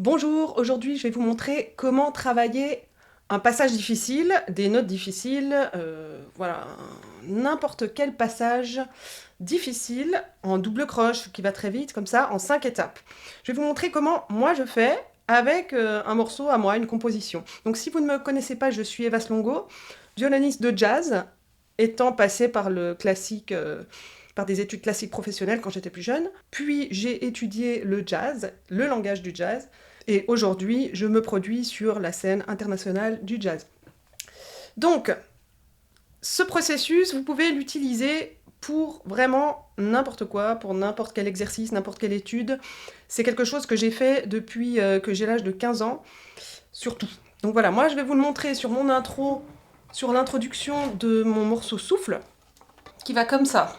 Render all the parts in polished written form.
Bonjour, aujourd'hui je vais vous montrer comment travailler un passage difficile, des notes difficiles, voilà, n'importe quel passage difficile en double croche qui va très vite, comme ça, en 5 étapes. Je vais vous montrer comment moi je fais avec un morceau à moi, une composition. Donc si vous ne me connaissez pas, je suis Eva Slongo, violoniste de jazz, étant passée par le classique, par des études classiques professionnelles quand j'étais plus jeune. Puis j'ai étudié le jazz, le langage du jazz, et aujourd'hui je me produis sur la scène internationale du jazz. Donc, ce processus, vous pouvez l'utiliser pour vraiment n'importe quoi, pour n'importe quel exercice, n'importe quelle étude. C'est quelque chose que j'ai fait depuis que j'ai l'âge de 15 ans, surtout. Donc voilà, moi je vais vous le montrer sur mon intro, sur l'introduction de mon morceau Souffle, qui va comme ça.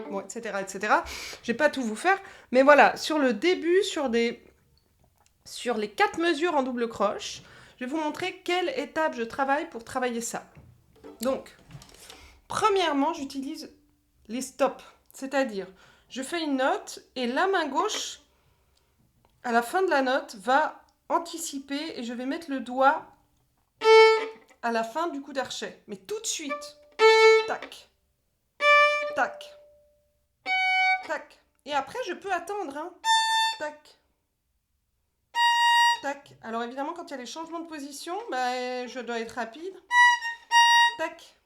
Bon, etc., etc. Je vais pas tout vous faire, mais voilà, sur le début, sur les 4 mesures en double croche, je vais vous montrer quelle étape je travaille pour travailler ça. Donc, premièrement, j'utilise les stops, c'est-à-dire, je fais une note et la main gauche, à la fin de la note, va anticiper et je vais mettre le doigt à la fin du coup d'archet. Mais tout de suite, tac, tac, tac. Et après, je peux attendre, hein. Tac, tac. Alors évidemment, quand il y a les changements de position, bah, je dois être rapide. Tac.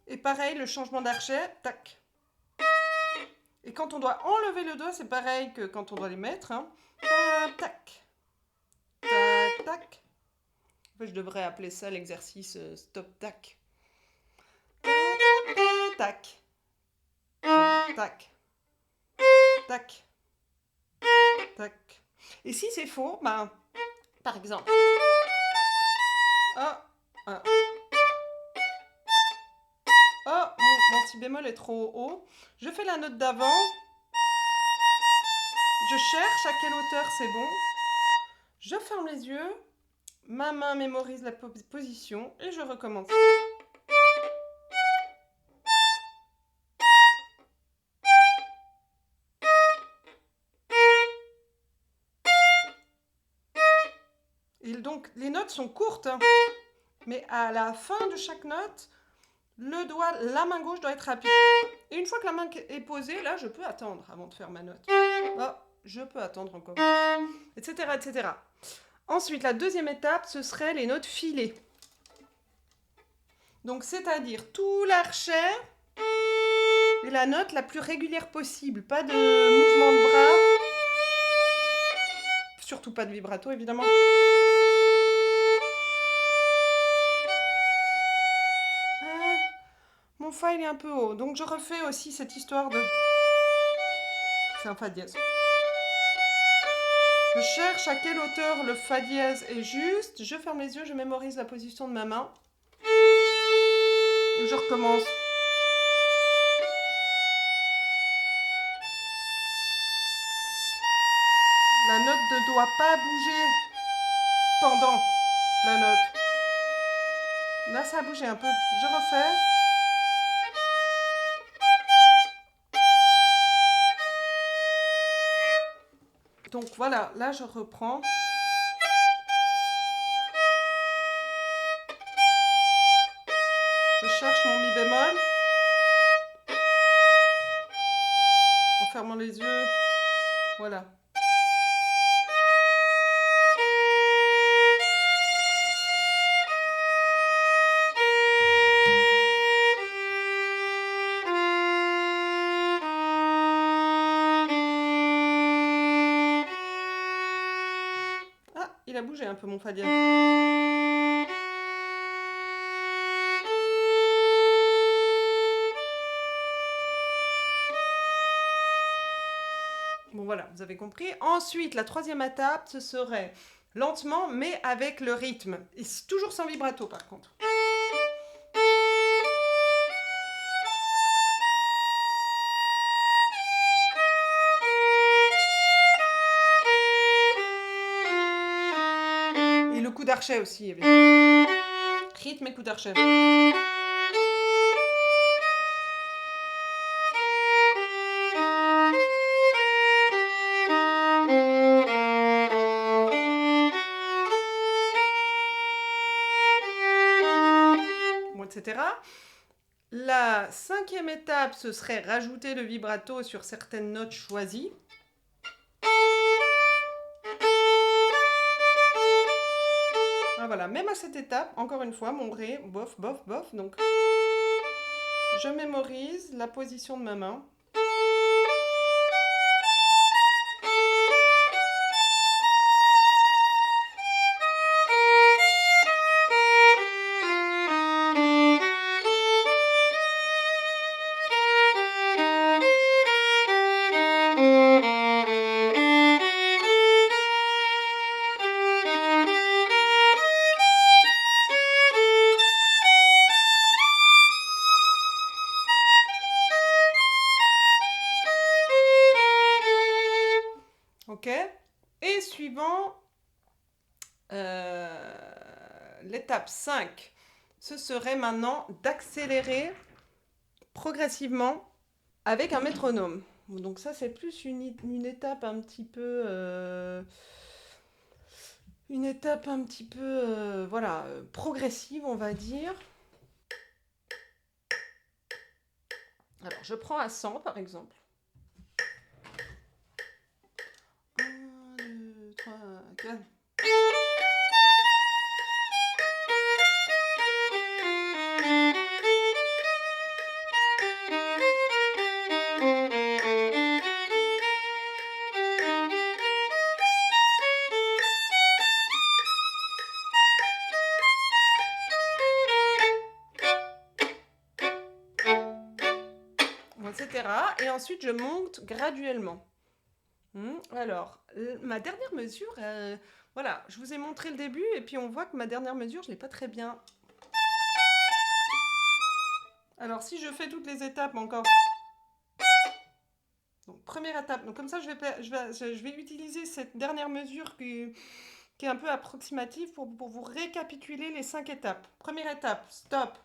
Et pareil, le changement d'archet, tac. Et quand on doit enlever le doigt, c'est pareil que quand on doit les mettre, hein. Tac, tac, tac. En fait, je devrais appeler ça l'exercice stop-tac. Tac, tac, tac, tac. Et si c'est faux, ben, par exemple, oh, oh, oh mon si bémol est trop haut. Je fais la note d'avant. Je cherche à quelle hauteur c'est bon. Je ferme les yeux. Ma main mémorise la position et je recommence. Et donc, les notes sont courtes, hein, mais à la fin de chaque note, le doigt, la main gauche doit être rapide. Et une fois que la main est posée, là, je peux attendre avant de faire ma note. Oh, je peux attendre encore. Etc., etc. Ensuite, la deuxième étape, ce serait les notes filées. Donc, c'est-à-dire tout l'archet et la note la plus régulière possible. Pas de mouvement de bras. Surtout pas de vibrato, évidemment. Mon fa il est un peu haut, donc je refais aussi cette histoire de... C'est un fa dièse. Je cherche à quelle hauteur le fa dièse est juste, je ferme les yeux, je mémorise la position de ma main. Et je recommence. La note ne doit pas bouger pendant la note. Là, ça a bougé un peu. Je refais. Donc voilà, là je reprends. Je cherche mon mi bémol. En fermant les yeux. Voilà. Ah, il a bougé un peu mon fa dièse. Bon voilà, vous avez compris. Ensuite, la troisième étape, ce serait lentement, mais avec le rythme. Et toujours sans vibrato par contre. d'archet aussi, évidemment. Rythme et coup d'archet. Bon, etc. La 5e étape, ce serait rajouter le vibrato sur certaines notes choisies. Ah, voilà, même à cette étape, encore une fois, mon ré, bof, bof, bof. Donc, je mémorise la position de ma main. Ok. Et suivant, l'étape 5, ce serait maintenant d'accélérer progressivement avec un métronome. Donc ça, c'est plus une étape un petit peu... voilà, progressive, on va dire. Alors, je prends à 100, par exemple. 1, 2, 3, 4... etc. Et ensuite, je monte graduellement. Alors, ma dernière mesure, voilà, je vous ai montré le début et puis on voit que ma dernière mesure, je ne l'ai pas très bien. Alors, si je fais toutes les étapes encore. Donc, première étape. Donc, comme ça, je vais utiliser cette dernière mesure qui est un peu approximative pour vous récapituler les 5 étapes. Première étape, stop.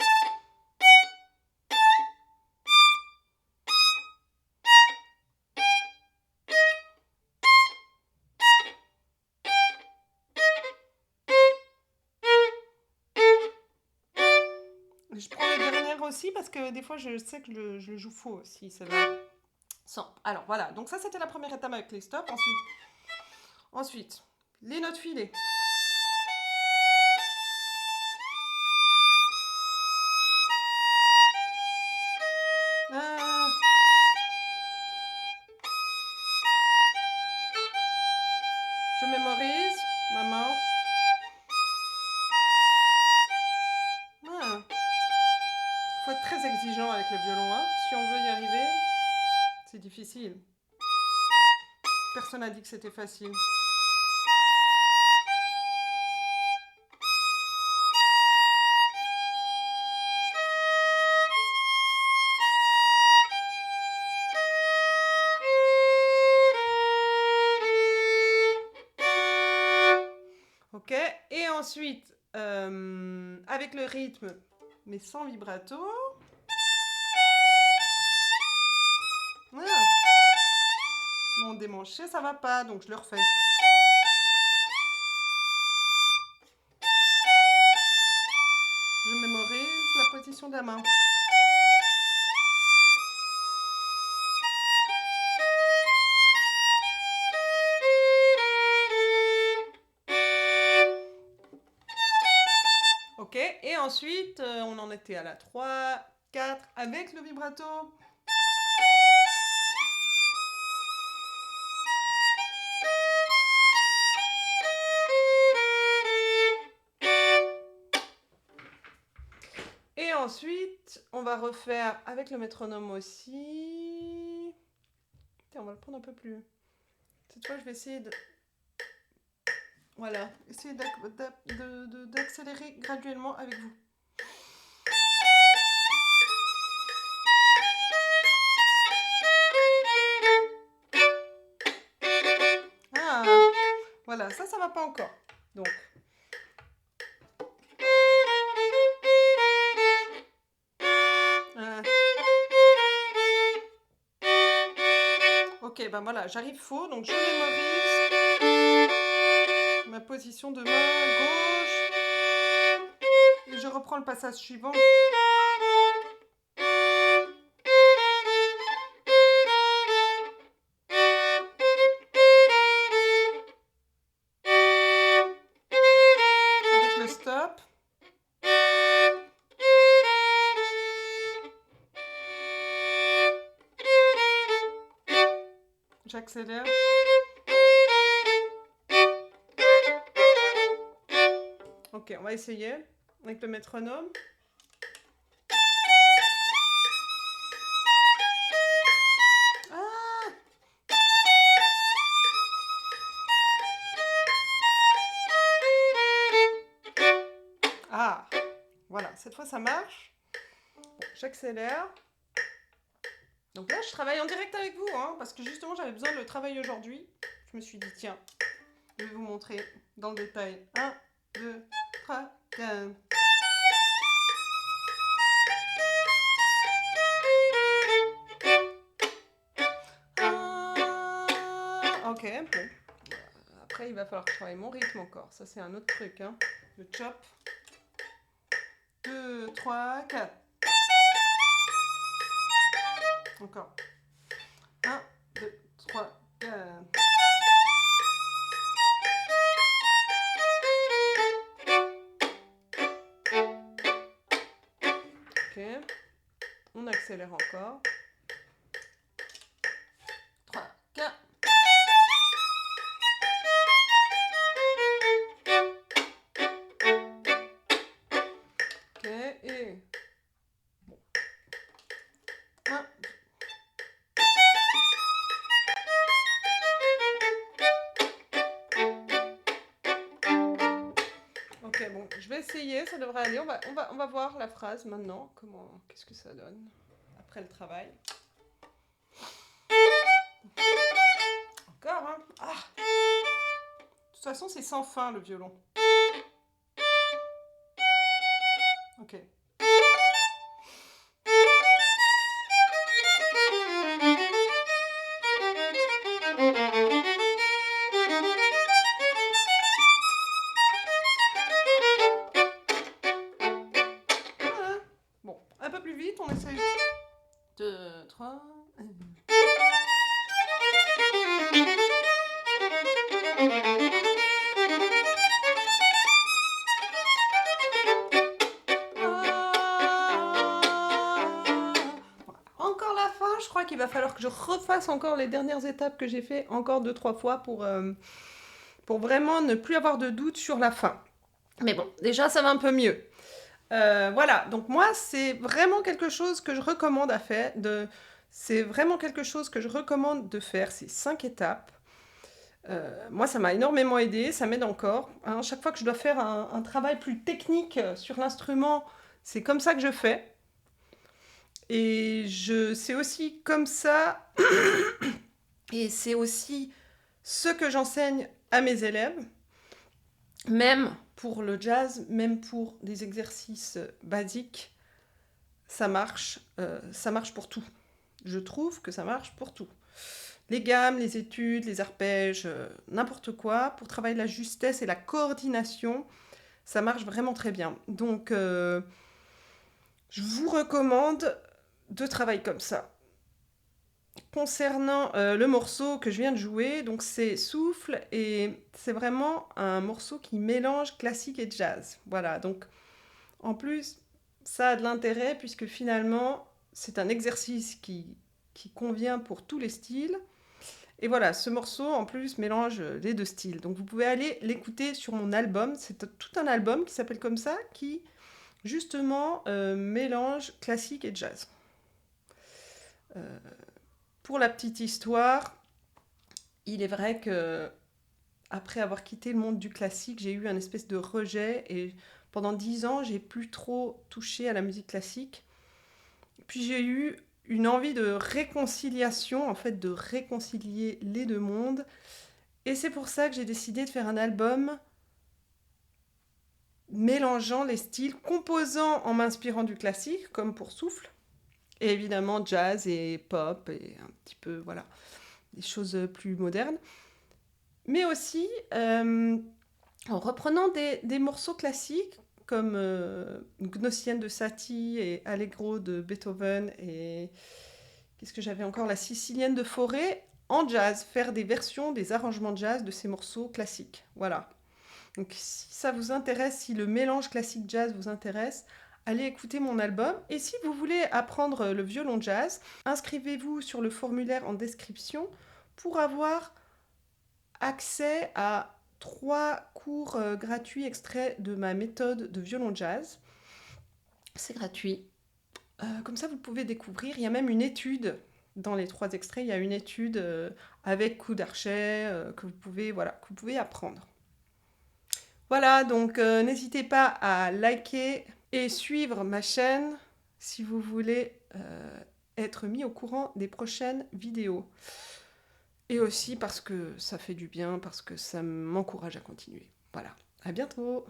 Je prends les dernières aussi parce que des fois, je sais que je le joue faux aussi. Ça va. Alors, voilà. Donc, ça, c'était la première étape avec les stops. Ensuite, les notes filées. Je mémorise ma main. Faut être très exigeant avec le violon. Hein. Si on veut y arriver, c'est difficile. Personne n'a dit que c'était facile. Ok. Et ensuite, avec le rythme, mais sans vibrato. Voilà. Mon démanché, ça va pas, donc je le refais. Je mémorise la position de la main. Ok, et ensuite, on en était à la 3, 4, avec le vibrato. Et ensuite, on va refaire avec le métronome aussi. Tiens, on va le prendre un peu plus. Cette fois, je vais essayer de... Voilà, essayer d'accélérer graduellement avec vous. Ah, voilà, ça va pas encore. Donc, Ok, ben voilà, j'arrive faux, donc je mémorise ma position de main gauche et je reprends le passage suivant. Avec le stop. J'accélère. Ok, on va essayer avec le métronome. Ah! Ah! Voilà, cette fois ça marche. Bon, j'accélère. Donc là, je travaille en direct avec vous, hein, parce que justement, j'avais besoin de le travailler aujourd'hui. Je me suis dit, tiens, je vais vous montrer dans le détail. 1, 2, 3, 4. Ok, bon. Après, il va falloir que je travaille mon rythme encore. Ça, c'est un autre truc. Hein. Le chop. 2, 3, 4. Encore. 1, 2, 3, 4. Ok. On accélère encore. 3, 4. Ok, et... Bon. 1, ok, bon, je vais essayer, ça devrait aller. On va voir la phrase maintenant. Qu'est-ce que ça donne après le travail. Encore, hein. Ah. De toute façon, c'est sans fin le violon. Ok. Voilà. Bon, un peu plus vite, on essaye. 2, 3. Encore la fin, je crois qu'il va falloir que je refasse encore les dernières étapes que j'ai fait encore 2-3 fois pour vraiment ne plus avoir de doute sur la fin. Mais bon, déjà ça va un peu mieux. Voilà, donc moi c'est vraiment quelque chose que je recommande à faire. C'est vraiment quelque chose que je recommande de faire, ces 5 étapes. Moi ça m'a énormément aidé, ça m'aide encore. Hein, chaque fois que je dois faire un travail plus technique sur l'instrument, c'est comme ça que je fais. Et c'est aussi comme ça, et c'est aussi ce que j'enseigne à mes élèves, même pour le jazz, même pour des exercices basiques, ça marche pour tout. Je trouve que ça marche pour tout. Les gammes, les études, les arpèges, n'importe quoi, pour travailler la justesse et la coordination, ça marche vraiment très bien. Donc, je vous recommande de travailler comme ça. Concernant le morceau que je viens de jouer, donc c'est Souffle et c'est vraiment un morceau qui mélange classique et jazz. Voilà, donc en plus ça a de l'intérêt puisque finalement c'est un exercice qui convient pour tous les styles. Et voilà, ce morceau en plus mélange les deux styles. Donc vous pouvez aller l'écouter sur mon album, c'est tout un album qui s'appelle comme ça, qui justement mélange classique et jazz. Pour la petite histoire, il est vrai que après avoir quitté le monde du classique, j'ai eu un espèce de rejet et pendant 10 ans, j'ai plus trop touché à la musique classique. Puis j'ai eu une envie de réconciliation, en fait, de réconcilier les deux mondes. Et c'est pour ça que j'ai décidé de faire un album mélangeant les styles, composant en m'inspirant du classique, comme pour Souffle, et évidemment jazz et pop, et un petit peu, voilà. des choses plus modernes. Mais aussi en reprenant des morceaux classiques comme Gnossienne de Satie et Allegro de Beethoven et qu'est-ce que j'avais encore, la Sicilienne de Fauré en jazz, faire des versions, des arrangements de jazz de ces morceaux classiques. Voilà. Donc si ça vous intéresse, si le mélange classique-jazz vous intéresse, allez écouter mon album. Et si vous voulez apprendre le violon jazz, inscrivez-vous sur le formulaire en description pour avoir accès à 3 cours gratuits extraits de ma méthode de violon jazz. C'est gratuit. Comme ça, vous pouvez découvrir. Il y a même une étude dans les 3 extraits. Il y a une étude avec coup d'archet que que vous pouvez apprendre. Voilà, donc n'hésitez pas à liker et suivre ma chaîne si vous voulez être mis au courant des prochaines vidéos. Et aussi parce que ça fait du bien, parce que ça m'encourage à continuer. Voilà, à bientôt!